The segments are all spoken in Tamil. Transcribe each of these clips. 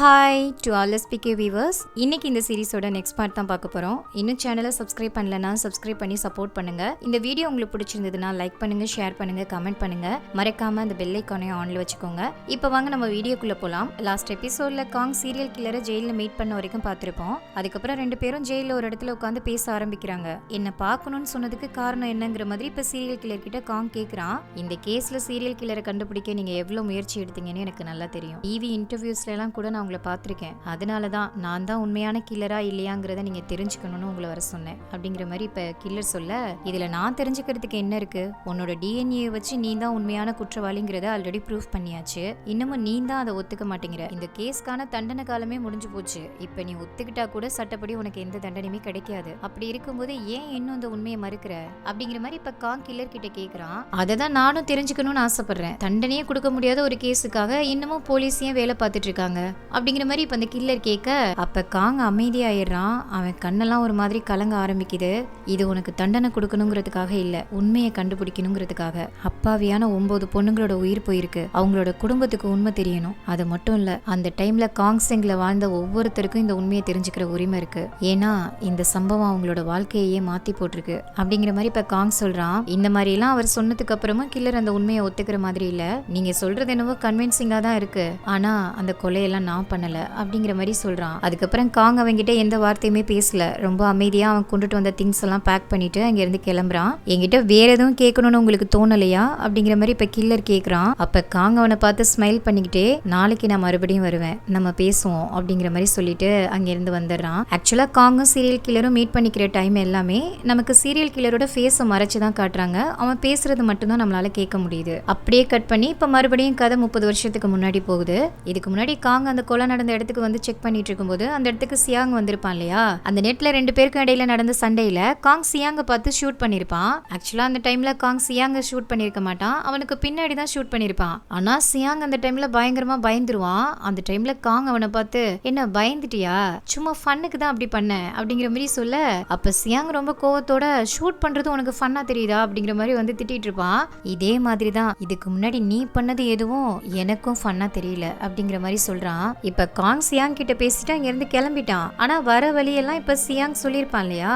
Hi to all SPK viewers. இன்னைக்கு இந்த சீரிஸோட நெக்ஸ்ட் பார்ட் தான் பார்க்க போகிறோம். இன்னும் சேனலை சப்ஸ்கிரைப் பண்ணலன்னா சப்ஸ்கிரைப் பண்ணி சப்போர்ட் பண்ணுங்கள். இந்த வீடியோ உங்களுக்கு பிடிச்சிருந்ததுன்னா லைக் பண்ணுங்கள், ஷேர் பண்ணுங்கள், கமெண்ட் பண்ணுங்கள். மறக்காமல் அந்த பெல் ஐக்கானையும் ஆனில் வச்சுக்கோங்க. இப்போ வாங்க நம்ம வீடியோக்குள்ளே போகலாம். லாஸ்ட் எபிசோடில் காங் சீரியல் கில்லரை ஜெயிலில் மீட் பண்ண வரைக்கும் பார்த்துருப்போம். அதுக்கப்புறம் ரெண்டு பேரும் ஜெயிலில் ஒரு இடத்துல உட்காந்து பேச ஆரம்பிக்கிறாங்க. என்ன பார்க்கணும்னு சொன்னதுக்கு காரணம் என்னங்கிற மாதிரி இப்போ சீரியல் கில்லர் கிட்ட காங் கேட்குறான். இந்த கேஸில் சீரியல் கில்லரை கண்டுபிடிக்க நீங்கள் எவ்வளோ முயற்சி எடுத்தீங்கன்னு எனக்கு நல்லா தெரியும். டிவி இன்டர்வியூஸ்லாம் கூட நான் உங்களை பார்த்துருக்கேன். அதனால தான் நான் தான் உண்மையான கில்லரா இல்லையாங்கிறத நீங்க தெரிஞ்சுக்கணும்னு உங்களை வர சொன்னேன் அப்படிங்கிற மாதிரி இப்ப கில்லர் சொல்ல, இதுல நான் தெரிஞ்சுக்கிறதுக்கு என்ன இருக்கு? உன்னோட டிஎன்ஏ வச்சு நீ தான் உண்மையான குற்றவாளிங்கிறத ஆல்ரெடி ப்ரூஃப் பண்ணியாச்சு. இன்னமும் நீ தான் அதை ஒத்துக்க மாட்டேங்கிற. இந்த கேஸ்க்கான தண்டனை காலமே முடிஞ்சு போச்சு. இப்ப நீ ஒத்துக்கிட்டா கூட சட்டப்படி உனக்கு எந்த தண்டனையுமே கிடைக்காது. அப்படி இருக்கும்போது ஏன் இன்னும் இந்த உண்மையை மறுக்கிற அப்படிங்கிற மாதிரி இப்ப காங் கில்லர் கிட்ட கேக்குறான். அதை தான் நானும் தெரிஞ்சுக்கணும்னு ஆசைப்படுறேன். தண்டனையே கொடுக்க முடியாத ஒரு கேஸுக்காக இன்னமும் போலீஸ் ஏன் வேலை பார்த்துட்டு இருக்காங்க அப்படிங்கிற மாதிரி இப்ப அந்த கில்லர் கேட்க, அப்ப காங் அமைதியாயிடுறான். அவன் கண்ணெல்லாம் ஒரு மாதிரி கலங்க ஆரம்பிக்குது. இது உனக்கு தண்டனை கொடுக்கணுங்கிறதுக்காக இல்ல, உண்மையை கண்டுபிடிக்கணுங்கிறதுக்காக. அப்பாவியான 9 பொண்ணுங்களோட உயிர் போயிருக்கு. அவங்களோட குடும்பத்துக்கு உண்மை தெரியணும். அது மட்டும் இல்ல, அந்த டைம்ல காங் செங்ல வாழ்ந்த ஒவ்வொருத்தருக்கும் இந்த உண்மையை தெரிஞ்சுக்கிற உரிமை இருக்கு. ஏன்னா இந்த சம்பவம் அவங்களோட வாழ்க்கையே மாத்தி போட்டிருக்கு அப்படிங்கிற மாதிரி இப்ப காங் சொல்றான். இந்த மாதிரி எல்லாம் அவர் சொன்னதுக்கு அப்புறமா கில்லர் அந்த உண்மையை ஒத்துக்கிற மாதிரி இல்ல. நீங்க சொல்றது என்னவோ கன்வின்சிங்கா தான் இருக்கு, ஆனா அந்த கொலையெல்லாம் நான் பண்ணல அப்படிங்கிற மாதிரி சொல்றான். அதுக்கப்புறம் காங் அவங்கிட்ட எந்த வார்த்தையுமே பேசல. ரொம்ப அமைதியா அவன் கொண்டுட்டு வந்த திங்ஸ் எல்லாம் பேக் பண்ணிட்டு அங்க இருந்து கிளம்புறான். என்கிட்ட வேற எதுவும் கேட்கணும்னு உங்களுக்கு தோணலையா அப்படிங்கிற மாதிரி இப்ப கில்லர் கேக்குறான். அப்ப காங் அவனை பார்த்து ஸ்மைல் பண்ணிக்கிட்டே, நாளைக்கு நான் மறுபடியும் வருவேன், நம்ம பேசுவோம் அப்படிங்கிற மாதிரி சொல்லிட்டு அங்க இருந்து வந்துடுறான். ஆக்சுவலா காங்கும் சீரியல் கில்லரும் மீட் பண்ணிக்கிற டைம் எல்லாமே நமக்கு சீரியல் கில்லரோட ஃபேஸை மறைச்சுதான் காட்டுறாங்க. அவன் பேசுறது மட்டும்தான் நம்மளால கேட்க முடியுது. அப்படியே கட் பண்ணி இப்ப மறுபடியும் கதை 30 வருஷத்துக்கு முன்னாடி போகுது. இதுக்கு முன்னாடி காங் அந்த கொலை நடந்த இடத்துக்கு வந்து செக் பண்ணிட்டு இருக்கும்போது அந்த இடத்துக்கு சியாங் வந்திருப்பான் இல்லையா? அந்த நெட்ல ரெண்டு பேருக்கும் இடையில நடந்த சண்டையில காங் சியாங்க பார்த்து ஷூட் பண்ணிருப்பான். ஆக்சுவலா அந்த டைம்ல காங் சியாங்க ஷூட் பண்ணிருக்க மாட்டான், அவனுக்கு பின்னாடி தான் ஷூட் பண்ணிருப்பான். ஆனா சியாங் அந்த டைம்ல பயங்கரமா பயந்துருவான். அந்த டைம்ல காங் அவனை பார்த்து, என்ன பயந்துட்டியா, சும்மா ஃபன்னுக்கு தான் அப்படி பண்ண அப்படிங்கிற மாதிரி சொல்ல, அப்ப சியாங் ரொம்ப கோவத்தோட, ஷூட் பண்றது உனக்கு ஃபன்னா தெரியுதா அப்படிங்கிற மாதிரி வந்து திட்டிட்டு இருப்பான். இதே மாதிரி தான் இதுக்கு முன்னாடி நீ பண்ணது எதுவும் எனக்கும் ஃபன்னா தெரியல அப்படிங்கிற மாதிரி சொல்றான். இப்ப காங் சியாங் கிட்ட பேசிட்டு அங்க இருந்து கிளம்பிட்டான். ஆனா வர வழியெல்லாம் இப்ப சியாங் சொல்லியிருப்பான் இல்லையா,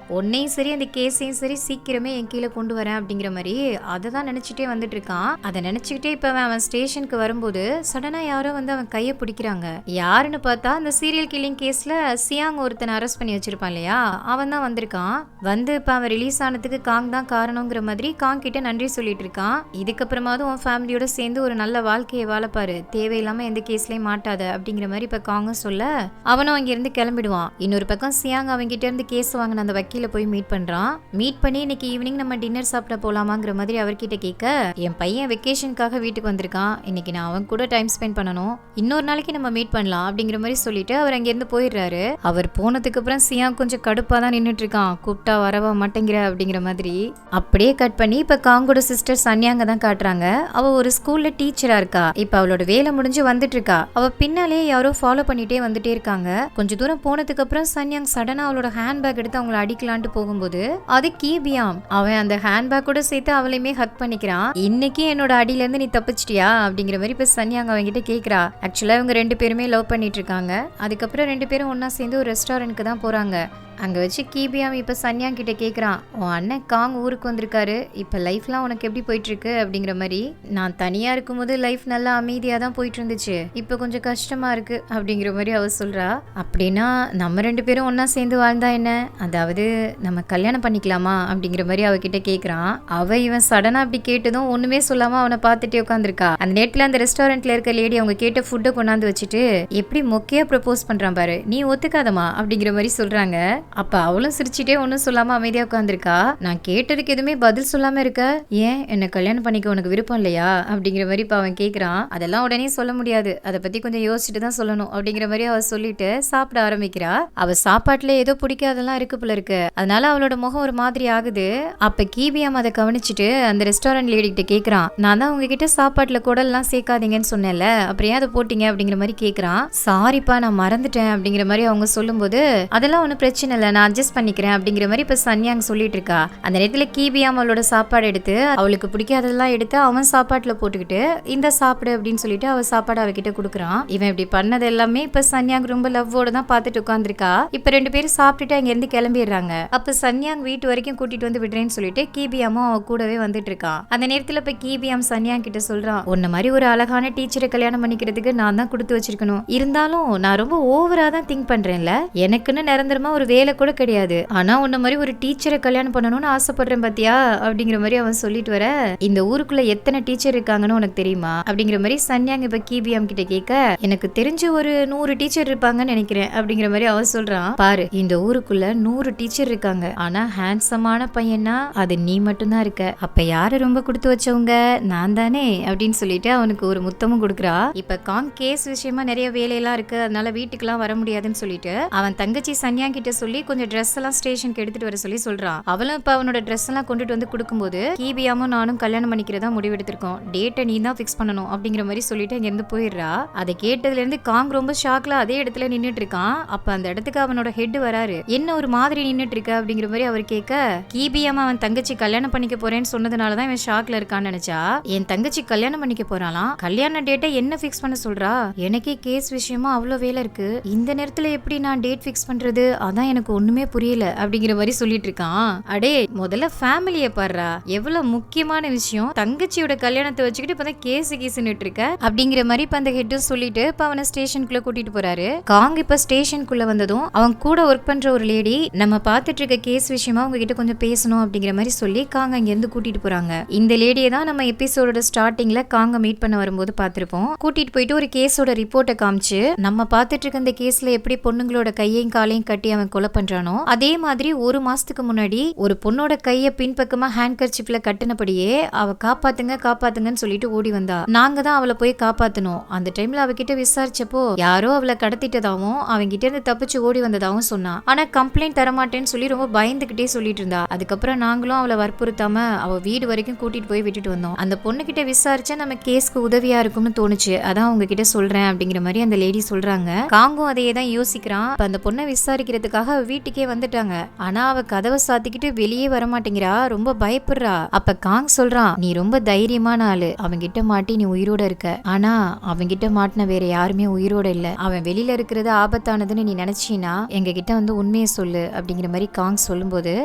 உன்னையும் சரி அந்த கேஸையும் சரி சீக்கிரமே என் கீழே கொண்டு வரேன் அப்படிங்கிற மாதிரி அதை தான் நினைச்சிட்டே வந்துட்டு இருக்கான். அதை நினைச்சுக்கிட்டே இப்ப அவன் ஸ்டேஷனுக்கு வரும்போது சடனா யாரோ வந்து அவன் கையை பிடிக்கிறாங்க. யாருன்னு பார்த்தா அந்த சீரியல் கில்லிங் கேஸ்ல சியாங் ஒருத்தனை அரெஸ்ட் பண்ணி வச்சிருப்பான் இல்லையா, அவன் தான் வந்திருக்கான். வந்து இப்ப அவன் ரிலீஸ் ஆனதுக்கு காங் தான் காரணங்கிற மாதிரி காங் கிட்ட நன்றி சொல்லிட்டு இருக்கான். இதுக்கப்புறமாவது உன் ஃபேமிலியோட சேர்ந்து ஒரு நல்ல வாழ்க்கையை வாழப்பாரு, தேவையில்லாம எந்த கேஸ்லயும் மாட்டாத அப்படிங்கிற மாதிரி இப்ப காங்கும் சொல்ல, அவனும் அங்க இருந்து கிளம்பிடுவான். இன்னொரு பக்கம் சியாங் அவங்க கிட்ட இருந்து கேஸ் வாங்கின அந்த வக்கீல போய் மீட் பண்றான். மீட் பண்ணி இன்னைக்கு ஈவினிங் நம்ம டின்னர் சாப்பிட போலாமாங்கிற மாதிரி அவர்கிட்ட கேட்க, என் பையன் வெக்கேஷனுக்காக வீட்டுக்கு வந்திருக்கான், இன்னைக்கு நான் அவன் கூட டைம் ஸ்பெண்ட் பண்ணணும், இன்னொரு நாளைக்கு நம்ம மீட் பண்ணலாம் அப்படிங்கிற மாதிரி சொல்லிட்டு அவர் அங்க இருந்து போயிடுறாரு. அவர் போனதுக்கு அப்புறம் சியாங் கொஞ்சம் கடுப்பா தான் நின்னுட்டு இருக்கான். கூப்பிட்டா வரவா மாட்டேங்கிற அப்படிங்கிற மாதிரி. அப்படியே கட் பண்ணி இப்ப காங்கோட சிஸ்டர் சன்யாங்க தான் காட்டுறாங்க. அவ ஒரு ஸ்கூல்ல டீச்சரா இருக்கா. இப்ப அவளோட வேலை முடிஞ்சு வந்துட்டு இருக்கா. அவ பின்னாலே யாரோ ஃபாலோ பண்ணிட்டே வந்துட்டே இருக்காங்க. கொஞ்ச தூரம் போனதுக்கு அப்புறம் சன்யாங் சடனா அவளோட ஹேண்ட்பேக் எடுத்து அவங்கள அடிக்கலாம் போகும்போது அது கீபியாம். அவன் அந்த ஹேண்ட்பேக் கூட சேர்த்து அவளையுமே ஹக் பண்ணிக்கிறான். இன்னைக்கு என்னோட அடியில இருந்து நீ தப்பிச்சிட்டியா அப்படிங்கிற மாதிரி இப்ப சன்யாங் அவங்க கிட்ட கேக்குறா. ஆக்சுவலா இவங்க ரெண்டு பேருமே லவ் பண்ணிட்டு இருக்காங்க. அதுக்கப்புறம் ரெண்டு பேரும் ஒன்னா சேர்ந்து ஒரு ரெஸ்டாரண்ட்க்கு தான் போறாங்க. அங்க வச்சு கீபியாம் இப்ப சன்யாங் கிட்ட கேக்குறான், உன் அண்ணன் காங் ஊருக்கு வந்திருக்காரு, இப்ப லைஃப்லாம் உனக்கு எப்படி போயிட்டு இருக்கு அப்படிங்கிற மாதிரி. நான் தனியா இருக்கும்போது லைஃப் நல்லா அமைதியா தான் போயிட்டு இருந்துச்சு, இப்ப கொஞ்சம் கஷ்டமா இருக்கு அப்படிங்கிற மாதிரி அவ சொல்றா. அப்படின்னா நம்ம ரெண்டு பேரும் ஒன்னா சேர்ந்து வாழ்ந்தா என்ன, அதாவது நம்ம கல்யாணம் பண்ணிக்கலாமா அப்படிங்கிற மாதிரி அவகிட்ட கேக்குறான். அவ இவன் சடனா அப்படி கேட்டதும் ஒண்ணுமே சொல்லாம அவனை பார்த்துட்டே உட்காந்துருக்கா. அந்த நேரத்துல அந்த ரெஸ்டாரண்ட்ல இருக்க லேடி அவங்க கேட்ட ஃபுட்டை கொண்டாந்து வச்சுட்டு, எப்படி மொக்கையா ப்ரப்போஸ் பண்றான் பாரு, நீ ஒத்துக்காதமா அப்படிங்கிற மாதிரி சொல்றாங்க. அப்ப அவளும் சிரிச்சுட்டே ஒன்னும் சொல்லாம அமைதியா உட்காந்துருக்கா. நான் கேட்டதுக்கு எதுவுமே பதில் சொல்லாம இருக்க, ஏன் என்ன கல்யாணம் பண்ணிக்க உனக்கு விருப்பம் இல்லையா அப்படிங்கிற மாதிரி இப்ப அவன் கேக்குறான். அதெல்லாம் உடனே சொல்ல முடியாது, அதை பத்தி கொஞ்சம் யோசிச்சுட்டு தான் சொல்லணும் அப்படிங்கிற மாதிரி அவ சொல்லிட்டு சாப்பிட ஆரம்பிக்கிறா. அவ சாப்பாட்டுல ஏதோ பிடிக்காதெல்லாம் இருக்கு போல இருக்கு, அதனால அவளோட முகம் ஒரு மாதிரி ஆகுது. அப்ப கீபியாம் அதை கவனிச்சுட்டு அந்த ரெஸ்டாரண்ட் லேடி கிட்ட கேக்குறான், நான் தான் உங்ககிட்ட சாப்பாட்டுல குடல்லாம் சேர்க்காதீங்கன்னு சொன்னேன்ல, அப்புறம் ஏன் அதை போட்டீங்க அப்படிங்கிற மாதிரி கேக்குறான். சாரிப்பா நான் மறந்துட்டேன் அப்படிங்கிற மாதிரி அவங்க சொல்லும் போது, அதெல்லாம் ஒன்னும் பிரச்சனை இல்ல நான் அட்ஜஸ்ட் பண்ணிக்கிறேன் அப்படிங்கிற மாதிரி இப்ப சன்யாங் சொல்லிட்டு இருக்கா. அந்த நேரத்துல கீபியாம் அவளோட சாப்பாடு எடுத்து அவளுக்கு பிடிக்காததெல்லாம் எடுத்து அவன் சாப்பாட்டுல போட்டுக்கிட்டு இந்த சாப்பிடு அப்படின்னு சொல்லிட்டு அவ சாப்பாடு அவகிட்ட குடுக்குறான். இவன் இப்படி பண்ணது எல்லாமே இப்ப சன்யாங் ரொம்ப லவ்வோட தான் பாத்துட்டு உட்காந்துருக்கா. இப்ப 2 பேரும் சாப்பிட்டுட்டு அங்க இருந்து கிளம்பிடுறாங்க. அப்ப சன்யாங் வீட்டு வரைக்கும் கூட்டிட்டு வந்து விடுறேன்னு சொல்லிட்டு கீபியாமும் அவ கூடவே வந்துட்டு இருக்கான். அந்த நேரத்துல இப்ப கீபியாம் சன்யாங் கிட்ட சொல்றான், உன்ன மாதிரி ஒரு அழகான டீச்சரை கல்யாணம் பண்ணிக்கிறதுக்கு நான் தான் கொடுத்து வச்சிருக்கணும். இருந்தாலும் நான் ரொம்ப ஓவரா தான் திங்க் பண்றேன்ல. எனக்குன்னு நிரந்தரமா ஒரு வேலை கூட கிடையாது. ஆனா உன்ன மாதிரி ஒரு டீச்சரை கல்யாணம் பண்ணணும்னு ஆசைப்படுறேன் பாத்தியா அப்படிங்கிற மாதிரி அவன் சொல்லிட்டு வர, இந்த ஊருக்குள்ள எத்தனை டீச்சர் இருக்காங்கன்னு உனக்கு தெரியுமா அப்படிங்கிற மாதிரி சன்யாங் இப்ப கீபியாம் கிட்ட கேட்க, எனக்கு தெரிஞ்ச ஒரு 100 டீச்சர் இருப்பாங்கன்னு நினைக்கிறேன் அப்படிங்கிற மாதிரி அவன் சொல்றான். பாரு, இந்த ஊருக்குள்ள 100 டீச்சர் இருக்காங்க. ஆனா ஹேண்ட்ஸமான பையனா அது நீ மட்டும் தான் இருக்க. அப்ப யாரு ரொம்ப கொடுத்து வச்சவங்க? நான் தானே அப்படின்னு சொல்லிட்டு அவனுக்கு ஒரு முத்தமும் கொடுக்குறா. இப்ப காங் கேஸ் விஷயமா நிறைய வேலையெல்லாம் இருக்கு, அதனால வீட்டுக்கெல்லாம் வர முடியாதுன்னு சொல்லிட்டு அவன் தங்கச்சி சன்யாங் கிட்ட சொல்லி கொஞ்சம் ட்ரெஸ் எல்லாம் ஸ்டேஷனுக்கு எடுத்துட்டு வர சொல்றான். அவளும் இப்ப அவனோட ட்ரெஸ் எல்லாம் கொண்டுட்டு வந்து கொடுக்கும்போது கீபியாமும் நானும் கல்யாணம் பண்ணிக்கிறதா முடிவெடுத்திருக்கோம். டேட்டை நீ தான் ஃபிக்ஸ் பண்ணணும் அப்படிங்கிற மாதிரி சொல்லிட்டு அங்க இருந்து போயிடுறா. அதை கேட்டதுல இருந்து காங் ரொம்ப ஷாக்ல அதே இடத்துல நின்னுட்டு இருக்கான். அப்ப அந்த இடத்துக்கு அவனோட ஹெட் வராரு. என்ன ஒரு மாதிரி நின்னுட்டு இருக்க அப்படிங்கிற மாதிரி அவர் கேட்க, கீபியாம அவன் தங்கச்சி கல்யாணம் பண்ணிக்க போறேன்னு சொன்னதுனாலதான் இவன் ஷாக்ல இருக்கான்னு நினைச்சா, என் தங்கச்சி கல்யாணம் பண்ணிக்க போறாளாம். கல்யாண டேட்டை என்ன ஃபிக்ஸ் பண்ண சொல்றா? எனக்கே கேஸ் விஷயமா அவ்வளவு வேலை இருக்கு. இந்த நேரத்துல எப்படி நான் டேட் ஃபிக்ஸ் பண்றது? அதான் எனக்கு ஒண்ணுமே புரியல அப்படிங்கிற மாதிரி சொல்லிட்டு இருக்கான். அடே, முதல்ல ஃபேமிலிய பாருடா, எவ்வளவு முக்கியமான விஷயம். தங்கச்சியோட கல்யாணத்தை வச்சுக்கிட்டு இப்பதான் கேஸ்ன்னு இருக்க அப்படிங்கிற மாதிரி இப்ப அந்த ஹெட்டும் சொல்லிட்டு இப்ப அவனை ஸ்டேஷனுக்குள்ள கூட்டிட்டு போறாரு. காங் இப்ப ஸ்டேஷனுக்குள்ள வந்ததும் அவன் கூட ஒர்க் பண்ற ஒரு லேடி, நம்ம பாத்துட்டு இருக்க கேஸ் விஷயமா உங்ககிட்ட கொஞ்சம் பேசணும் அப்படிங்கிற மாதிரி சொல்லி காங் அங்க இருந்து கூட்டிட்டு போறாங்க. இந்த லேடியை தான் நம்ம எபிசோடோட ஸ்டார்டிங்ல காங்க மீட் பண்ண வரும்போது பாத்திருப்போம். கூட்டிட்டு போயிட்டு ஒரு கேஸோட ரிப்போர்ட்டை காமிச்சு, நம்ம பாத்துட்டு இருக்க இந்த கேஸ்ல எப்படி பொண்ணுங்களோட கையையும் காலையும் கட்டி அவன் கொலை பண்றானோ அதே மாதிரி ஒரு மாசத்துக்கு முன்னாடி ஒரு பொண்ணோட கைய பின்பக்கமா ஹேண்ட் கர்ச்சிப்ல கட்டினபடியே அவ காப்பாத்துங்கன்னு சொல்லிட்டு ஓடி வந்தா. நாங்க தான் அவளை போய் காப்பாத்தணும். அந்த டைம்ல அவகிட்ட விசாரிச்சப்போ யாரோ அவளை கடத்திட்டதாவும் அவங்கிட்ட இருந்து தப்பிச்சு ஓடி வந்ததாவும் சொன்னா. ஆனா கம்ப்ளைண்ட் தரமாட்டேன்னு சொல்லி ரொம்ப பயந்துகிட்டே சொல்லிட்டு இருந்தா. அதுக்கப்புறம் நாங்களும் அவளை வற்புறுத்தாம அவ வீடு வரைக்கும் கூட்டிட்டு போய் விட்டுட்டு வந்தோம். அந்த பொண்ணு கிட்ட விசாரிச்சா நம்ம கேஸ்க்கு உதவியா இருக்கும்னு தோணுச்சு. அதான் உங்ககிட்ட சொல்றேன் அப்படிங்கிற மாதிரி அந்த லேடி சொல்றாங்க. காங்கும் அதையே தான் யோசிக்கிறான். அந்த பொண்ணை விசாரிக்கிறதுக்காக வீட்டுக்கே வந்துட்டாங்க. ஆனா அவ கதவை சாத்திக்கிட்டு வெளியே வரமாட்டேங்கிறா, ரொம்ப பயப்படுறா. அப்ப காங் சொல்றான், நீ ரொம்ப தைரியமான ஆளு, அவங்கிட்ட மாட்டி நீ உயிரோட இருக்க. ஆனா அவங்கிட்ட மாட்டின வேற யாருமே உயிரோட இல்ல. அவன் வெளியில இருக்கிறது ஆபத்தானதுன்னு நீ நினைச்சீனா எங்க கிட்ட வந்து உண்மையை சொல்லு அப்படிங்கிற மாதிரி காங் சொல்லும்போது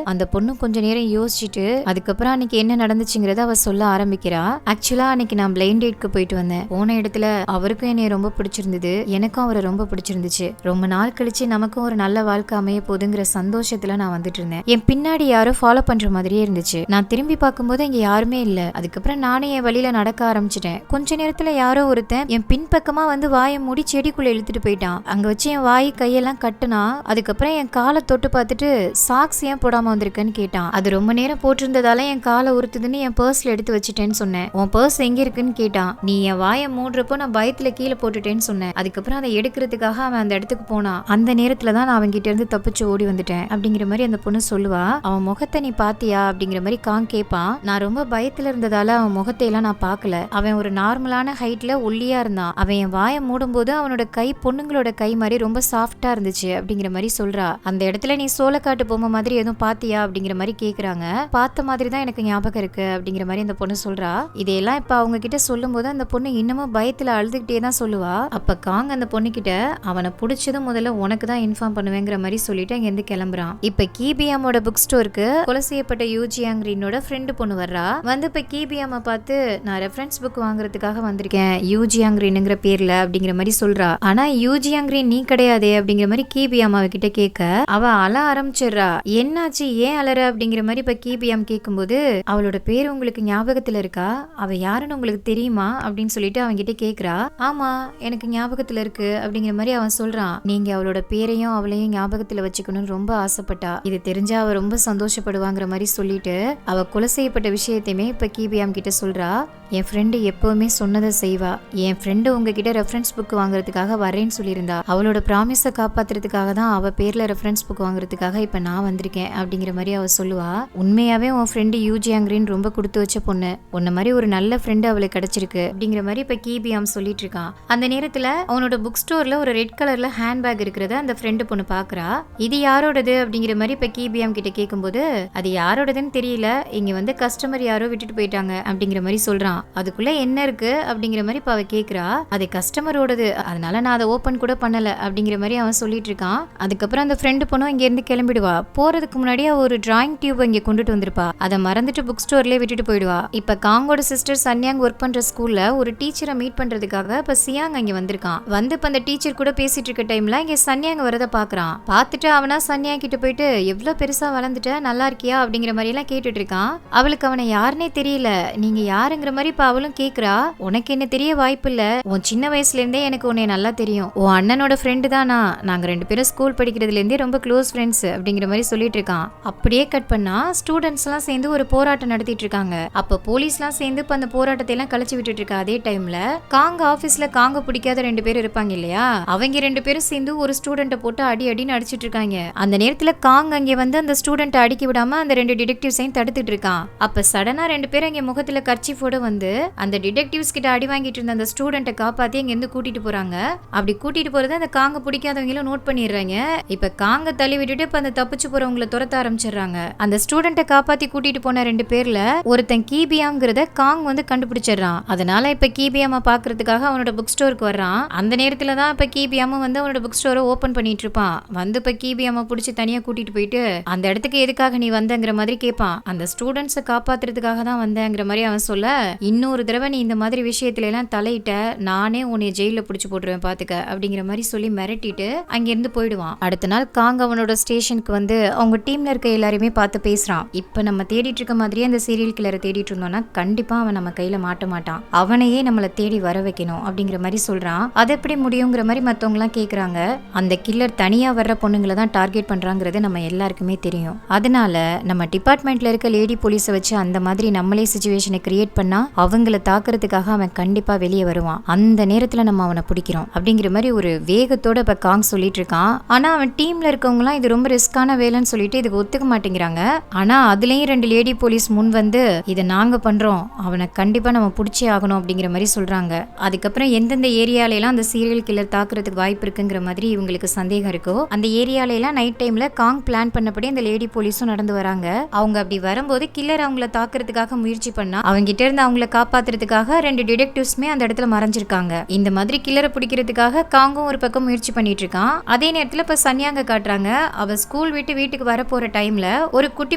அந்த பொண்ணு கொஞ்ச நேரம் யோசிச்சுட்டு அதுக்கப்புறம் அன்னைக்கு என்ன நடந்துச்சுங்கிறத அவ சொல்ல ஆரம்பிக்கிறா. ஆக்சுவலா அன்னைக்கு நான் பிளைண்ட் டேட்க்கு போயிட்டு வந்தேன். போன இடத்துல அவருக்கும் என்னைய ரொம்ப பிடிச்சிருந்தது, எனக்கும் அவரை ரொம்ப பிடிச்சிருந்துச்சு. ரொம்ப நாள் கழிச்சு நமக்கும் ஒரு நல்ல வாழ்க்கை அமைய போதுங்கிற சந்தோஷத்துல நான் வந்துட்டு இருந்தேன். என் பின்னாடி யாரோ ஃபாலோ பண்ற மாதிரியே இருந்துச்சு. நான் திரும்பி பார்க்கும்போது இங்க யாருமே இல்ல. அதுக்கப்புறம் நானே என் வழியில நடக்க ஆரம்பிச்சிட்டேன். கொஞ்ச நேரத்துல யாரோ ஒருத்தன் என் பின்பக்கமா வந்து வாயை மூடி செடிக்குள்ள இழுத்துட்டு போயிட்டான். அங்க வச்சு என் வாய் கையெல்லாம் கட்டுனா. அதுக்கப்புறம் என் காலை தொட்டு பார்த்துட்டு சாக்ஸ் ஏன் போடாம வந்திருக்கேன்னு கேட்டான். அது ரொம்ப நேரம் போட்டிருந்ததால என் காலை உறுத்துதுன்னு என் பர்ஸ்ல எடுத்து வச்சுட்டேன்னு சொன்னேன். உன் பர்ஸ் எங்க இருக்குன்னு கேட்டான். நீ என் வாயை மூடுறப்போ நான் பயத்துல கீழே போட்டுட்டேன்னு சொன்னேன். அதுக்கப்புறம் அதை எடுக்கிறதுக்காக அவன் அந்த இடத்துக்கு போனான். அந்த நேரத்துல தான் நான் அவன்கிட்ட இருந்து தப்பிச்சு ஓடி வந்துட்டேன் அப்படிங்கிற மாதிரி அந்த பொண்ணு சொல்லுவா. அவன் முகத்தை நீ பாத்தியா அப்படிங்கிற மாதிரி காங் கேட்பான். நான் ரொம்ப பயத்துல இருந்ததால அவன் முகத்தை எல்லாம் நான் பார்க்கல. அவன் ஒரு நார்மலான ஹைட்ல ஒல்லியா இருந்தான். அவன் என் வாயை மூடும் போது அவனோட கை பொண்ணுங்களோட கை மாதிரி ரொம்ப சாஃப்டா இருந்துச்சு அப்படிங்கிற மாதிரி சொல்றா. அந்த இடத்துல நீ சோளக்காட்டு பொம்மை மாதிரி எதுவும் பாத்தியா அப்படிங்கிற மாதிரி கேக்குறாங்க. பார்த்த மாதிரி தான் எனக்கு ஞாபகம் இருக்கு அப்படிங்கிற மாதிரி அந்த பொண்ணு சொல்றா. இதையெல்லாம் இப்ப அவங்க கிட்ட சொல்லும் போது அந்த பொண்ணு இன்னமும் பயத்துல அழுதுகிட்டே தான் சொல்லுவா. அப்ப காங் அந்த பொண்ணு கிட்ட அவனை பிடிச்சதும் முதல்ல உனக்கு தான் இன்ஃபார்ம் பண்ணுவேங்கிற மாதிரி சொல்லிட்டு அங்க இருந்து கிளம்புறான். இப்ப கீபியாமோட புக் ஸ்டோருக்கு கொலை செய்யப்பட்ட யூஜியாங் ரீனோட ஃப்ரெண்டு பொண்ணு வர்றா. வந்து இப்ப கீபியாம பார்த்து நான் ரெஃபரன்ஸ் புக் வாங்குறதுக்காக வந்திருக்கேன் யூஜியாங் ரீனுங்கிற பேர்ல அப்படிங்கிற மாதிரி சொல்றா. ஆனா யூஜியாங் ரீன் நீ கிடையாதே அப்படிங்கிற மாதிரி கீபியாமா கிட்ட கேட்க அவ அழ ஆரம்பிச்சிடுறா. என்னாச்சு, ஏன் அலற அப்படிங்கிற மாதிரி இப்ப கீபியாம் கேட்கும்போது அவளோட பேர் உங்களுக்கு ஞாபகத்துல இருக்கா, அவ யாருன்னு உங்களுக்கு தெரியுமா அப்படின்னு சொல்லிட்டு அவங்க கிட்ட கேக்குறா. ஆமா எனக்கு ஞாபகத்துல இருக்கு அப்படிங்கிற மாதிரி அவன் சொல்றான். நீங்க அவளோட பேரையும் அவளையும் ஞாபகத்துல வச்சுக்கணும்னு ரொம்ப ஆசைப்பட்டா. இது தெரிஞ்சா அவ ரொம்ப சந்தோஷப்படுவாங்கிற மாதிரி சொல்லிட்டு அவ கொலை செய்யப்பட்ட விஷயத்தையுமே இப்ப கீபியாம் கிட்ட சொல்றா. என் ஃப்ரெண்டு எப்பவுமே சொன்னதை செய்வா. என் ஃப்ரெண்டு உங்ககிட்ட ரெஃபரன்ஸ் புக் வாங்குறதுக்காக வரேன்னு சொல்லியிருந்தா. அவளோட ப்ராமிஸை காப்பாத்துறதுக்காக தான் அவ பேர்ல ரெஃபரன்ஸ் புக் வாங்குறதுக்காக இப்ப நான் வந்திருக்கேன் அப்படிங்கிற மாதிரி அவ சொல்லுவா. உண்மையாவே உன் ஃப்ரெண்டு யூஜியாங் ரீன் ரொம்ப கொடுத்து வச்ச பொண்ணு, உன்ன மாதிரி ஒரு நல்ல ஃப்ரெண்டு அவளுக்கு கிடைச்சிருக்கு அப்படிங்கிற மாதிரி இப்ப கீபியாம் சொல்லிட்டு இருக்கான். அந்த நேரத்துல அவனோட புக் ஸ்டோர்ல ஒரு ரெட் கலர்ல ஹேண்ட் பேக் இருக்கிறத அந்த ஃப்ரெண்டு பொண்ணு பாக்குறா. இது யாரோடது அப்படிங்கிற மாதிரி இப்ப கிபியாம் கிட்ட கேட்கும்போது அது யாரோடதுன்னு தெரியல, இங்க வந்து கஸ்டமர் யாரோ விட்டுட்டு போயிட்டாங்க அப்படிங்கிற மாதிரி சொல்றான். அதுக்குள்ள என்ன இருக்கு அப்படிங்கிற மாதிரி இப்ப அவ கேக்குறா. அது கஸ்டமரோடது, அதனால நான் அதை ஓபன் கூட பண்ணல அப்படிங்கிற மாதிரி அவன் சொல்லிட்டு இருக்கான். அதுக்கப்புறம் அந்த ஃப்ரெண்டு பொண்ணும் இங்க இருந்து கிளம்பிடுவா. போறதுக்கு முன்னாடி அவ ஒரு டிராயிங் டியூப் இங்க கொண்டுட்டு வந்திருப்பா. அதை மறந்துட்டு புக் ஸ்டோர்லயே விட்டுட்டு போயிடுவா. இப்ப காங்கோட சிஸ்டர் சன்யாங் ஒர்க் பண்ற ஸ்கூல்ல ஒரு டீச்சரை மீட் பண்றதுக்காக இப்ப சியாங் அங்க வந்திருக்கான். வந்து இப்ப அந்த டீச்சர் கூட பேசிட்டு இருக்க டைம்ல இங்க சன்யாங் வரத பாக்குறான். பாத்துட்டு அவனா சன்யாங் கிட்ட போயிட்டு எவ்வளவு பெருசா வளர்ந்துட்ட, நல்லா இருக்கியா அப்படிங்கிற மாதிரி எல்லாம் கேட்டுட்டு இருக்கான். அவளுக்கு அவனை யாருன்னே தெரியல. நீங்க யாருங்கிற மாதிரி இப்ப அவளும் கேக்குறா. உனக்கு என்ன தெரிய வாய்ப்பு இல்ல, உன் சின்ன வயசுல இருந்தே எனக்கு உன்னை நல்லா தெரியும், உன் அண்ணனோட ஃப்ரெண்டு தானா, நாங்க 2 பேரும் ஸ்கூல் படிக்கிறதுல இருந்தே ரொம்ப க்ளோஸ் ஃப்ரெண்ட்ஸ் அப்படிங்கிற மாதிரி சொல்லிட்டு இருக்கான். அப்படியே கட் பண்ணா ஸ்டூடெண்ட்ஸ் எல்லாம் சேர்ந்து ஒரு போராட்டம் நடத்திட்டு இருக்காங்க. அப்ப போலீஸ் எல்லாம் சேர்ந்து இப்ப அந்த போராட்டத்தை எல்லாம் கழிச்சு விட்டுட்டு இருக்கா. அதே டைம்ல காங்க ஆபீஸ்ல காங்க பிடிக்காத 2 பேர் இருப்பாங்க இல்லையா, அவங்க 2 பேரும் சேர்ந்து ஒரு ஸ்டூடெண்ட்டை போட்டு அடின்னு அடிச்சிட்டு இருக்காங்க. அந்த நேரத்துல காங் அங்க வந்து அந்த ஸ்டூடெண்ட்டை அடிக்க விடாம அந்த 2 டிடெக்டிவ்ஸையும் தடுத்துட்டு இருக்கான். அப்ப சடனா 2 பேரும் அங்க முகத்துல கர்ச்சீஃபோட வந்து அந்த டிடெக்டிவ்ஸ் கிட்ட அடி வாங்கிட்டு இருந்த அந்த ஸ்டூடெண்ட்டை காப்பாத்தி அங்க இருந்து கூட்டிட்டு போறாங்க. அப்படி கூட்டிட்டு போறத அந்த காங்க பிடிக்காதவங்களும் நோட் பண்ணிடுறாங்க. இப்ப காங்க தள்ளி விட்டுட்டு இப்ப அந்த தப்பிச்சு போறவங்களை துரத்த ஆரம்பிச்சிடுறாங்க. அந்த ஸ்டூடெண்ட்டை காப்பாத்தி கூட்டிட்டு போன 2 பேர்ல ஒருத்தன் கிபியாம்ங்கிறத காங் வந்து கண்டுபிடிச்சிடறான். அதனால இப்ப கிபியாம பாக்குறதுக்காக அவனோட புக் ஸ்டோருக்கு வர்றான். அந்த நேரத்துல தான் இப்ப கிபியாம வந்து அவனோட புக் ஸ்டோரை ஓபன் பண்ணிட்டு இருப்பான். வந்து இப்ப கிபியாம புடிச்சு தனியா கூட்டிட்டு போயிட்டு அந்த இடத்துக்கு எதுக்காக நீ வந்தங்கிற மாதிரி கேட்பான். அந்த ஸ்டூடெண்ட்ஸை காப்பாத்துறதுக்காக தான் வந்தேங்கிற மாதிரி அவன் சொல்ல, இன்னொரு தடவை நீ இந்த மாதிரி விஷயத்துல எல்லாம் தலையிட்ட நானே உன்னை ஜெயில புடிச்சு போட்டுருவேன் பாத்துக்க அப்படிங்கிற மாதிரி சொல்லி மிரட்டிட்டு அங்கிருந்து போயிடுவான். அடுத்த நாள் காங் அவனோட ஸ்டேஷனுக்கு வந்து அவங்க டீம்ல இருக்க எல்லாருமே பார்த்து பேசுறான். இப்ப நம்ம தேடிட்டு இருக்க மாதிரியே அந்த சீரியல் கில்லரை தேடிட்டு இருந்தோம்னா கண்டிப்பா அவன் நம்ம கையில மாட்ட மாட்டான், அவனையே நம்மள தேடி வர வைக்கணும் அப்படிங்கிற மாதிரி சொல்றான். அது எப்படி முடியுங்கிற மாதிரி மத்தவங்க எல்லாம் கேக்குறாங்க. அந்த கில்லர் தனியா வர்ற பொண்ணுங்களை தான் டார்கெட் பண்றாங்கிறது நம்ம எல்லாருக்குமே தெரியும். அதனால நம்ம டிபார்ட்மெண்ட்ல இருக்க லேடி போலீஸை வச்சு அந்த மாதிரி நம்மளே சிச்சுவேஷனை கிரியேட் பண்ணா அவங்கள தாக்குறதுக்காக அவன் கண்டிப்பா வெளியே வருவான். அந்த நேரத்துல நம்ம அவனை பிடிக்கிறோம் அப்படிங்கிற மாதிரி ஒரு வேகத்தோட இப்ப காங் சொல்லிட்டு இருக்கான். ஆனா அவன் டீம்ல இருக்கவங்க எல்லாம் இது ரொம்ப ரிஸ்கான வேலைன்னு சொல்லிட்டு இதுக்கு ஒத்துக்க மாட்டேங்கிறாங்க. ஆனா அதுலயும் 2 லேடி போலீஸ் முன் வந்து இதை நாங்க பண்றோம், அவனை கண்டிப்பா நம்ம பிடிச்சே ஆகணும் அப்படிங்கிற மாதிரி சொல்றாங்க. அதுக்கப்புறம் எந்தெந்த ஏரியால எல்லாம் அந்த சீரியல் கில்லர் தாக்குறதுக்கு வாய்ப்பு இருக்குங்கிற மாதிரி இவங்களுக்கு சந்தேகம் இருக்கோ அந்த ஏரியால எல்லாம் நைட் டைம்ல காங் பிளான் பண்ணபடி அந்த லேடி போலீஸும் நடந்து வராங்க. அவங்க அப்படி வரும்போது கில்லர் அவங்கள தாக்குறதுக்காக முயற்சி பண்ணா அவங்க கிட்ட இருந்து அவங்கள காப்பாத்துறதுக்காக 2 டிடெக்டிவ்ஸ்மே அந்த இடத்துல மறைஞ்சிருக்காங்க. இந்த மாதிரி கில்லரை பிடிக்கிறதுக்காக காங்கும் ஒரு பக்கம் முயற்சி பண்ணிட்டு இருக்கான். அதே நேரத்துல இப்ப சன்யாங்க காட்டுறாங்க. அவ ஸ்கூல் விட்டு வீட்டுக்கு வர போற டைம்ல ஒரு குட்டி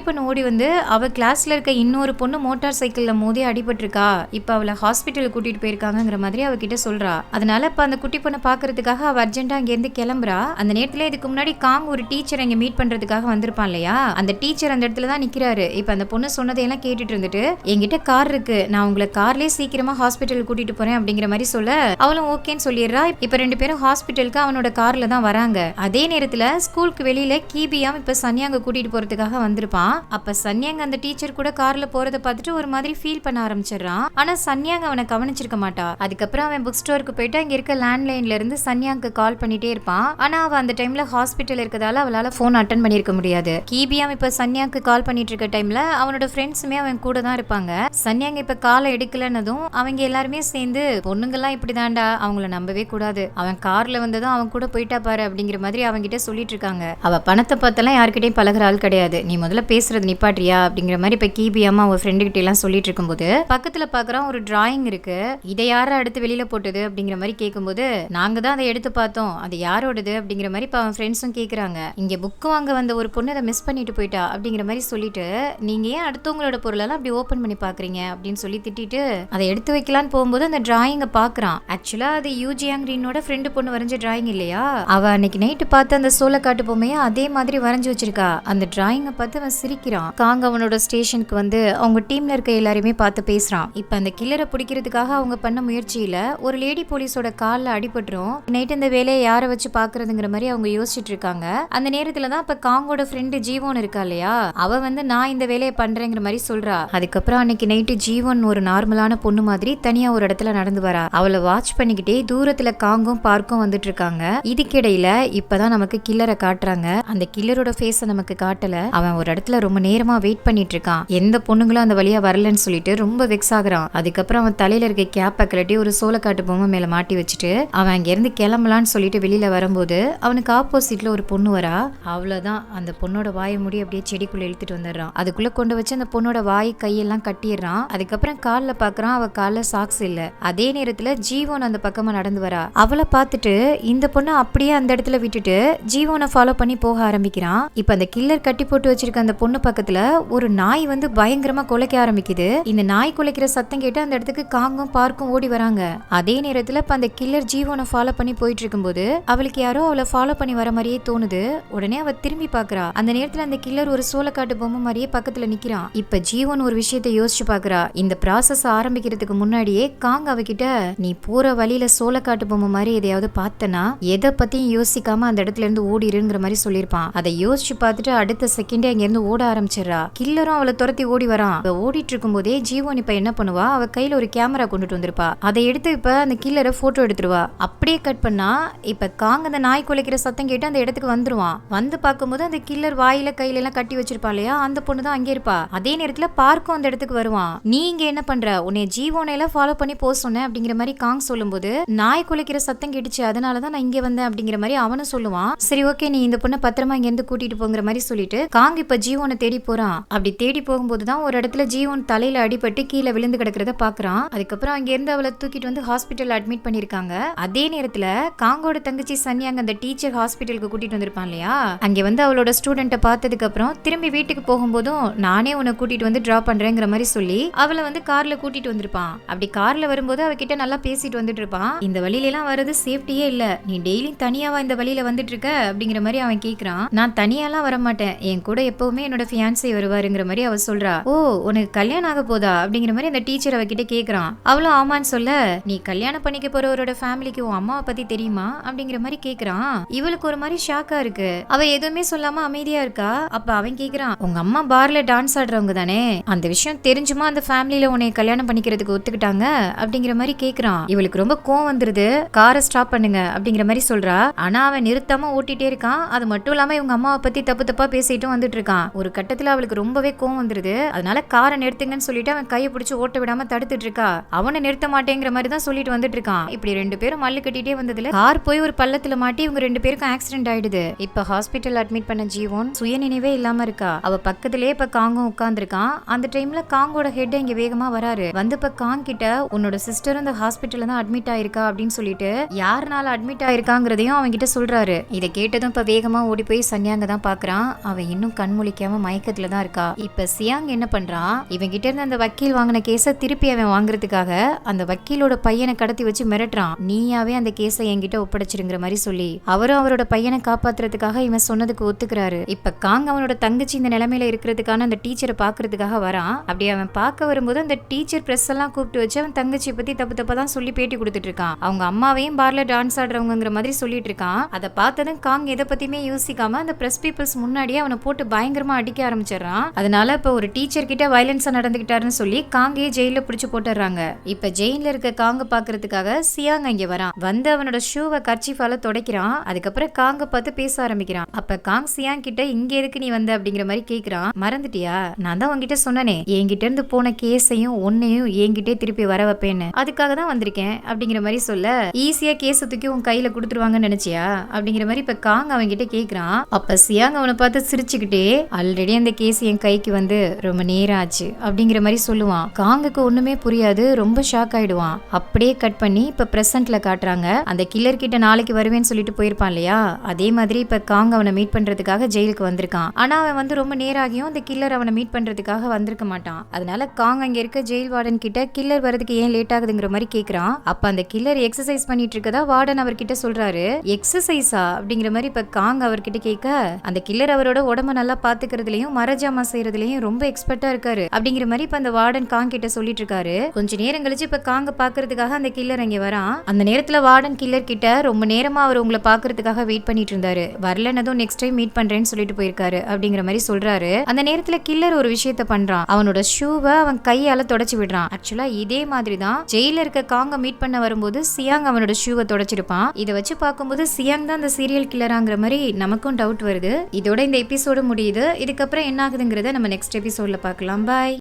பொண்ணு ஓடி வந்து அவ கிளாஸ்ல இருக்க இன்னொரு பொண்ணு மோட்டார் சைக்கிள்ல மோதி அடிபட்டு இருக்கா, இப்ப அவளை ஹாஸ்பிட்டலுக்கு கூட்டிட்டு போயிருக்காங்கிற மாதிரி அவகிட்ட சொல்றா. அதனால இப்ப அந்த குட்டி பொண்ணை பாக்குறதுக்காக அவ அர்ஜென்ட்டா அங்க இருந்து கிளம்புறா. அந்த நேரத்துல இதுக்கு முன்னாடி காங் ஒரு டீச்சர் அங்க மீட் பண்றதுக்காக வந்திருப்பான் இல்லையா, அந்த டீச்சர் அந்த இடத்துல தான் நிக்கிறாரு. இப்ப அந்த பொண்ணு சொன்னதையெல்லாம் கேட்டுட்டு இருந்துட்டு என்கிட்ட கார் இருக்கு, நான் உங்களை கார்லயே சீக்கிரமா ஹாஸ்பிட்டலுக்கு கூட்டிட்டு போறேன் அப்படிங்கிற மாதிரி சொல்ல அவளும் ஓகேன்னு சொல்லிடுறா. இப்ப 2 பேரும் ஹாஸ்பிட்டலுக்கு அவனோட கார்ல தான் வராங்க. அதே நேரத்துல ஸ்கூலுக்கு வெளியில கிபியாம் இப்ப சன்யாங்க கூட்டிட்டு போறதுக்காக வந்திருப்பான். அப்ப சன்யாங் அந்த டீச்சர் கூட கார்ல போறத பார்த்துட்டு ஒரு மாதிரி ஃபீல் பண்ண ஆரம்பிச்சிடறான். ஆனா சன்யாங் அவனை கவனிச்சிருக்க மாட்டா. அதுக்கப்புறம் அவன் புக் ஸ்டோருக்கு போயிட்டு அங்க இருக்க லேண்ட்லைன்ல இருந்து சன்யாங்க்கு கால் பண்ணிட்டே இருப்பான். ஆனா அவ அந்த டைம்ல ஹாஸ்பிட்டல் இருக்கதால அவளால போன் அட்டன் பண்ணிருக்க முடியாது. கிபியாம் இப்ப சன்யாங்க்கு கால் பண்ணிட்டு இருக்க டைம்ல அவனோட ஃப்ரெண்ட்ஸுமே அவன் கூட தான் இருப்பாங்க. சன்யாங் இப்ப காலை எடுக்கலன்னதும் அவங்க எல்லாருமே சேர்ந்து பொண்ணுங்கெல்லாம் இப்படிதான்டா, அவங்கள நம்பவே கூடாது, அவன் கார்ல வந்ததும் அவன் கூட போயிட்டா பாரு அப்படிங்கிற மாதிரி அவங்க கிட்ட சொல்லிட்டு இருக்காங்க. அவ பணத்தை பார்த்தெல்லாம் யார்கிட்டயும் பழகுற ஆள் கிடையாது, நீ முதல்ல பேசுறது நிப்பாட்றியா அப்படிங்கிற மாதிரி இப்ப கிபியாமா அவ ஃப்ரெண்டு கிட்ட எல்லாம் சொல்லிட்டு இருக்கும்போது பக்கத்துல பாக்குறான் ஒரு டிராயிங் இருக்கு. இதை யாரா எடுத்து வெளியில போட்டது அப்படிங்கிற மாதிரி கேட்கும்போது நாங்க தான் அதை எடுத்து பார்த்தோம், அது யாரோடது அப்படிங்கிற மாதிரி இப்ப அவன் ஃப்ரெண்ட்ஸும் கேக்குறாங்க. இங்க புக் வாங்க வந்த ஒரு பொண்ணு அதை மிஸ் பண்ணிட்டு போயிட்டா அப்படிங்கிற மாதிரி சொல்லிட்டு நீங்க ஏன் அடுத்தவங்களோட பொருளெல்லாம் அப்படி ஓபன் பண்ணி பாக்குறீங்க அப்படின்னு சொல்லி திட்டிட்டு அதை எடுத்து வைக்கலான்னு போகும்போது அந்த டிராயிங்க பாக்குறான். ஆக்சுவலா அது யூஜியாங் ரீனோட ஃப்ரெண்டு பொண்ணு வரைஞ்ச டிராயிங் இல்லையா, அவ அன்னைக்கு நைட்டு பார்த்து அந்த சோளக்காட்டு பொம்மையை அதே மாதிரி வரைஞ்சு வச்சிருக்கா. அந்த டிராயிங்கை பார்த்து அவன் சிரிக்கிறான். காங் அவனோட ஸ்டேஷனுக்கு வந்து அவங்க டீம்ல இருக்க எல்லாருமே பார்த்து பேசுறான். இப்ப அந்த கில்லரை பிடிக்கிறதுக்காக அவங்க பண்ண முயற்சியில ஒரு லேடி போலீஸோட கால்ல அடிபட்டுரும். நைட் இந்த வேலையை யாரை வச்சு பாக்குறதுங்கிற மாதிரி அவங்க யோசிச்சுட்டு இருக்காங்க. அந்த நேரத்துலதான் இப்ப காங்கோட ஃப்ரெண்டு ஜீவன் இருக்கா இல்லையா, அவ வந்து நான் இந்த வேலையை பண்றேங்கிற மாதிரி சொல்றா. அதுக்கப்புறம் அன்னைக்கு நைட்டு ஜீவன் ஒரு நார்மலான பொண்ணு மாதிரி தனியா ஒரு இடத்துல நடந்து வரா. அவளை வாட்ச் பண்ணிக்கிட்டே தூரத்துல காங்கும் பார்க்கும் வந்துட்டு இருக்காங்க. இதுக்கிடையில இப்பதான் நமக்கு கில்லரை காட்டுறாங்க. அந்த கில்லரோட ஃபேஸ நமக்கு காட்டல. அவன் ஒரு இடத்துல ரொம்ப நேரமா வெயிட் பண்ணிட்டு இருக்கான். எந்த பொண்ணுங்களும் அந்த வழியா வரலன்னு சொல்லிட்டு ரொம்ப வெக்ஸ் ஆகுறான். அதுக்கப்புறம் அவன் தலையில இருக்க கேப்பை கழட்டி ஒரு சோளக்காட்டு பொம்மை மேல மாட்டி வச்சுட்டு அவன் அங்க இருந்து கிளம்பலான்னு சொல்லிட்டு வெளியில வரும்போது அவனுக்கு ஆப்போசிட்ல ஒரு பொண்ணு வரா. அவ்வளவுதான், அந்த பொண்ணோட வாயை மூடி அப்படியே செடிக்குள்ள இழுத்துட்டு வந்துடுறான். அதுக்குள்ள கொண்டு வச்சு அந்த பொண்ணோட வாய் கையெல்லாம் கட்டிடுறான். அதுக்கப்புறம் கால்ல பாக்குறான், அவ கால்ல சாக்ஸ் இல்ல. அதே நேரத்துல ஜீவன் அந்த பக்கமா நடந்து வரா. அவளை பார்த்துட்டு இந்த பொண்ணு அப்படியே அந்த இடத்துல விட்டுட்டு ஜீவனை ஃபாலோ பண்ணி போக ஆரம்பிக்கிறான். இப்ப அந்த கில்லர் கட்டி போட்டு வச்சிருக்க அந்த பொண்ணு பக்கத்துல ஒரு நாய் வந்து பயங்கரமா குலைக்க ஆரம்பிக்குது. இந்த நாய் குலைக்கிற சத்தம் கேட்டு அந்த இடத்துக்கு காங்கும் பார்க்கும் ஓடி வராங்க. அதே நேரத்துல இப்ப அந்த கில்லர் ஜீவனை ஃபாலோ பண்ணி போயிட்டு இருக்கும்போது அவளுக்கு யாரோ அவளை ஃபாலோ பண்ணி வர மாதிரியே தோணுது. உடனே அவ திரும்பி பாக்குறா. அந்த நேரத்துல அந்த கில்லர் ஒரு சோளக்காட்டு பொம்மை மாதிரியே பக்கத்துல நிக்கிறான். இப்ப ஜீவன் ஒரு விஷயத்தை யோசிச்சு பாக்குறா. இந்த ப்ராசஸ் ஆரம்பிக்கிறதுக்கு முன்னாடியே காங் அவகிட்ட, நீ போற வழியில சோளக்காட்டு பொம்மை மாதிரி எதையாவது பார்த்தனா எதை பத்தியும் யோசிக்காம அந்த இடத்துல இருந்து ஓடிருங்கிற மாதிரி சொல்லிருப்பான். அதை யோசிச்சு பார்த்துட்டு அடுத்த செகண்டே அங்க இருந்து ஓட ஆரம்பிச்சிடறா. கில்லரும் அவளை துரத்தி ஓடி வரான். அவ ஓடிட்டு இருக்கும் போதே ஜீவன் இப்ப என்ன பண்ணுவா, அவ கையில ஒரு கேமரா கொண்டுட்டு வந்திருப்பா. அதை எடுத்து இப்ப அந்த கில்லரை போட்டோ எடுத்துருவா. அப்படியே கட் பண்ணா இப்ப காங் அந்த நாய் குலைக்கிற சத்தம் கேட்டு அந்த இடத்துக்கு வந்துருவான். வந்து பார்க்கும்போது அந்த கில்லர் வாயில கையில எல்லாம் கட்டி வச்சிருப்பா இல்லையா, அந்த பொண்ணு தான் அங்கே இருப்பா. அதே நேரத்துல பார்க்கும் அந்த இடத்துக்கு வருவான். நீ இங்க என்ன பண்ற, உன்னை ஜீவோனையில ஃபாலோ பண்ணி போக சொன்னேன் அப்படிங்கிற மாதிரி காங் சொல்லும்போது, நாய் குலைக்கிற சத்தம் கேட்டுச்சு அதனாலதான் நான் இங்க வந்தேன் அப்படிங்கிற மாதிரி அவனும் சொல்லுவான். சரி ஓகே, நீ இந்த பொண்ணை பத்திரமா இங்க இருந்து கூட்டிட்டு போங்கிற மாதிரி சொல்லிட்டு காங் இப்ப ஜீவோனை தேடி போறான். அப்படி தேடி போகும்போதுதான் ஒரு இடத்துல ஜீவன் தலையில அடிபட்டு கீழே விழுந்து கிடக்கிறத பாக்குறான். அதுக்கப்புறம் அங்க இருந்து அவளை தூக்கிட்டு வந்து ஹாஸ்பிட்டல் அட்மிட் பண்ணிருக்காங்க. அதே நேரத்துல காங்கோட தங்கச்சி சன்யாங்க அந்த டீச்சர் ஹாஸ்பிட்டலுக்கு கூட்டிட்டு வந்திருப்பான் இல்லையா, அங்க வந்து அவளோட ஸ்டூடெண்ட்டை பார்த்ததுக்கு அப்புறம் திரும்பி வீட்டுக்கு போகும்போதும் நானே உன்னை கூட்டிட்டு வந்து டிராப் பண்றேங்கிற மாதிரி சொல்லி அவளை வந்து கார்ல கூட்டிட்டு வந்திருப்பான். அப்படி கார்ல வரும்போது அவகிட்ட நல்லா பேசிட்டு வந்துட்டு இருப்பான். இந்த வழியில எல்லாம் வர்றது சேஃப்டியே இல்ல, நீ டெய்லி தனியாவா இந்த வழியில வந்துட்டு இருக்க அப்படிங்கிற மாதிரி அவன் கேக்குறான். நான் தனியாலாம் வர மாட்டேன், என் கூட எப்பவுமே என்னோட ஃபியான்சே வருவாருங்கிற மாதிரி அவ சொல்றா. ஓ, உனக்கு கல்யாணம் ஆக போதா அப்படிங்கிற மாதிரி அந்த டீச்சர் அவகிட்ட கேக்குறான். அவளும் ஆமான்னு சொல்ல, நீ கல்யாணம் பண்ணிக்க போறவரோட ஃபேமிலிக்கு உன் அம்மாவை பத்தி தெரியுமா அப்படிங்கிற மாதிரி கேக்குறான். இவளுக்கு ஒரு மாதிரி ஷாக்கா இருக்கு. அவ எதுவுமே சொல்லாம அமைதியா இருக்கா. அப்ப அவன் கேக்குறான், உங்க அம்மா பார்ல டான்ஸ் ஆடுறவங்க தானே, அந்த விஷயம் தெரிஞ்சுமா அந்த ஃபேமிலியில உன்னை கல்யாணம் பண்ணிக்கிறதுக்கு ஒத்துக்கிட்டாங்க அப்படிங்கிற மாதிரி கேக்குறான். இவளுக்கு ரொம்ப கோவம் வந்துருது. காரை ஸ்டாப் பண்ணுங்க அப்படிங்கிற மாதிரி சொல்றா. ஆனா அவன் நிறுத்தாம ஓட்டிட்டே இருக்கான். அது மட்டும் இல்லாம இவங்க அம்மாவை பத்தி தப்பு தப்பா பேசிட்டும் வந்துட்டு இருக்கான். ஒரு கட்டத்துல அவளுக்கு ரொம்பவே கோவம் வந்துருது. அதனால காரை நிறுத்துங்கன்னு சொல்லிட்டு அவன் கையை பிடிச்சு ஓட்ட விடாம தடுத்துட்டு இருக்கா. அவனை நிறுத்த மாட்டேங்கிற மாதிரி தான் சொல்லிட்டு வந்துட்டு இருக்கான். இப்படி ரெண்டு பேரும் மல்லு கட்டிட்டே வந்ததுல கார் போய் ஒரு பள்ளத்துல மாட்டி இவங்க ரெண்டு பேருக்கும் ஆக்சிடென்ட் ஆயிடுது. இப்ப ஹாஸ்பிட்டல் அட்மிட் பண்ண ஜீவன் சுயநினைவே இல்லாம இருக்கா. அவ பக்கத்திலே இப்ப காங்கும் உட்கார்ந்து இருக்கான். அந்த டைம்ல காங்கோட ஹெட் இங்க வேகமா வராரு. வந்து இப்ப காங் கிட்ட, உன்னோட சிஸ்டர் இந்த ஹாஸ்பிட்டல்ல தான் அட்மிட் ஆயிருக்கா அப்படின்னு சொல்லிட்டு யாருனால அட்மிட் ஆயிருக்காங்கிறதையும் அவங்க கிட்ட சொல்றாரு. இதை கேட்டதும் இப்ப வேகமா ஓடி போய் சன்யாங்க தான் பாக்குறான். அவன் இன்னும் கண் முழிக்காம மயக்கத்துல தான் இருக்கா. இப்ப சியாங் என்ன பண்றான், இவன் கிட்ட இருந்து அந்த வக்கீல் வாங்கின கேஸ திருப்பி அவன் வாங்குறதுக்காக அந்த வக்கீலோட பையனை கடத்தி வச்சு மிரட்டுறான். நீயாவே அந்த கேஸை என்கிட்ட ஒப்படைச்சிருங்கிற மாதிரி சொல்லி அவரும் அவரோட பையனை காப்பாத்துறதுக்காக இவன் சொன்னதுக்கு ஒத்துக்கிறாரு. இப்ப காங் அவனோட தங்கச்சி இந்த நிலைமையில இருக்கிறதுக்கான அந்த டீச்சரை பாக்குறதுக்காக வரான். அப்படி அவன் பார்க்க வரும்போது அந்த டீச்சர் பிரஸ் எல்லாம் கூப்பிட்டு வச்சு அவன் தங்கச்சி பத்தி தப்பு தப்பா தான் சொல்லி பேட்டி கொடுத்துட்டு இருக்கான். அவங்க அம்மாவையும் பார்ல டான்ஸ் ஆடுறவங்கிற மாதிரி சொல்லிட்டு இருக்கான். அதை பார்த்ததும் காங் எதை பத்தியுமே யோசிக்காம அந்த பிரஸ் பீப்புள்ஸ் முன்னாடியே அவனை போட்டு பயங்கரமா அடிக்க ஆரம்பிச்சிடறான். அதனால இப்ப ஒரு டீச்சர் கிட்ட வயலன்ஸா நடந்துகிட்டாருன்னு சொல்லி காங்கே ஜெயில பிடிச்சு போட்டுறாங்க. இப்ப ஜெயில இருக்க காங்க பாக்குறதுக்காக சியாங் இங்க வரான். வந்து அவனோட ஷூவை கர்ச்சீஃபால துடைக்கிறான். அதுக்கப்புறம் காங்க பார்த்து பேச ஆரம்பிக்கிறான். அப்ப காங் சியாங் கிட்ட, இங்க எதுக்கு நீ வந்த அப்படிங்கிற மாதிரி கேக்குறான். மறந்துட்டியா, நான் தான் உங்ககிட்ட சொன்னனே என்கிட்ட இருந்து போன கேஸையும் ஒன்னையும் என்கிட்டே திருப்பி வர வைப்பேன்னு, அதுக்காக தான் வந்திருக்கேன் அப்படிங்கிற மாதிரி சொல்ல, ஈஸியா கேஸ தூக்கி உன் கையில கொடுத்துருவாங்கன்னு நினைச்சியா அப்படிங்கிற மாதிரி இப்ப காங் அவன் கிட்ட கேக்குறான். அப்ப சியாங் அவனை பார்த்து சிரிச்சுக்கிட்டே, ஆல்ரெடி அந்த கேஸ் என் கைக்கு வந்து ரொம்ப நேரம் ஆச்சு அப்படிங்கிற மாதிரி சொல்லுவான். காங்குக்கு ஒண்ணுமே புரியாது, ரொம்ப ஷாக் ஆயிடுவான். அப்படியே கட் பண்ணி இப்ப பிரசன்ட்ல காட்டுறாங்க. அந்த கில்லர் கிட்ட நாளைக்கு வருவேன்னு சொல்லிட்டு போயிருப்பான் இல்லையா, அதே மாதிரி இப்ப காங் அவனை மீட் பண்றதுக்காக ஜெயிலுக்கு வந்திருக்கான். ஆனா அவன் வந்து ரொம்ப நேராகியும் அந்த கில்லர் அவனை மீட் பண்றதுக்காக வந்திருக்க மாட்டான். அதனால காங் அங்க இருக்க ஜெயில் வார்டன் கிட்ட கில்லர் வரதுக்கு ஏன் லேட் ஆகுதுங்கிற மாதிரி கேக்குறான். அப்ப அந்த கில்லர் எக்ஸசைஸ் பண்ணிட்டு இருக்கதா வார்டன் அவர்கிட்ட சொல்றாரு. எக்ஸசைஸா அப்படிங்கிற மாதிரி இப்ப காங் அவர்கிட்ட கேட்க, அந்த கில்லர் அவரோட உடம்ப நல்லா பாத்துக்கிறதுலயும் மரஜாமா செய்யறதுலயும் ரொம்ப எக்ஸ்பர்ட்டா இருக்காரு அப்படிங்கிற மாதிரி இப்ப அந்த வார்டன் காங் கிட்ட சொல்லிட்டு இருக்காரு. கொஞ்ச நேரம் கழிச்சு இப்ப காங்க பாக்குறதுக்காக அந்த கில்லர் அங்க வரான். அந்த நேரத்துல வார்டன் கில்லர் கிட்ட, ரொம்ப நேரமா அவர் உங்களை பாக்குறதுக்காக வெயிட் பண்ணிட்டு இருந்தாரு, வரலன்னதும் நெக்ஸ்ட் டைம் மீட் பண்றேன்னு சொல்லிட்டு போயிருக்காரு அப்படிங்கிற மாதிரி சொல்றாரு. அந்த நேரத்துல கில்லர் ஒரு விஷயத்த பண்றான். அவனோட ஷூவை அவன் கையால தொடச்சு விடுறான். ஆக்சுவலா இதே மாதிரி தான் ஜெயில இருக்க காங்க மீட் பண்ண வரும்போது சியாங் அவனோட ஷூவை தொடச்சிருப்பான். இதை வச்சு பார்க்கும்போது சியாங் தான் அந்த சீரியல் கில்லராங்கிற மாதிரி நமக்கும் டவுட் வருது. இதோட இந்த எபிசோடு முடியுது. இதுக்கப்புறம் என்ன ஆகுதுங்கிறத நம்ம நெக்ஸ்ட் எபிசோட்ல பார்க்கலாம். பாய்.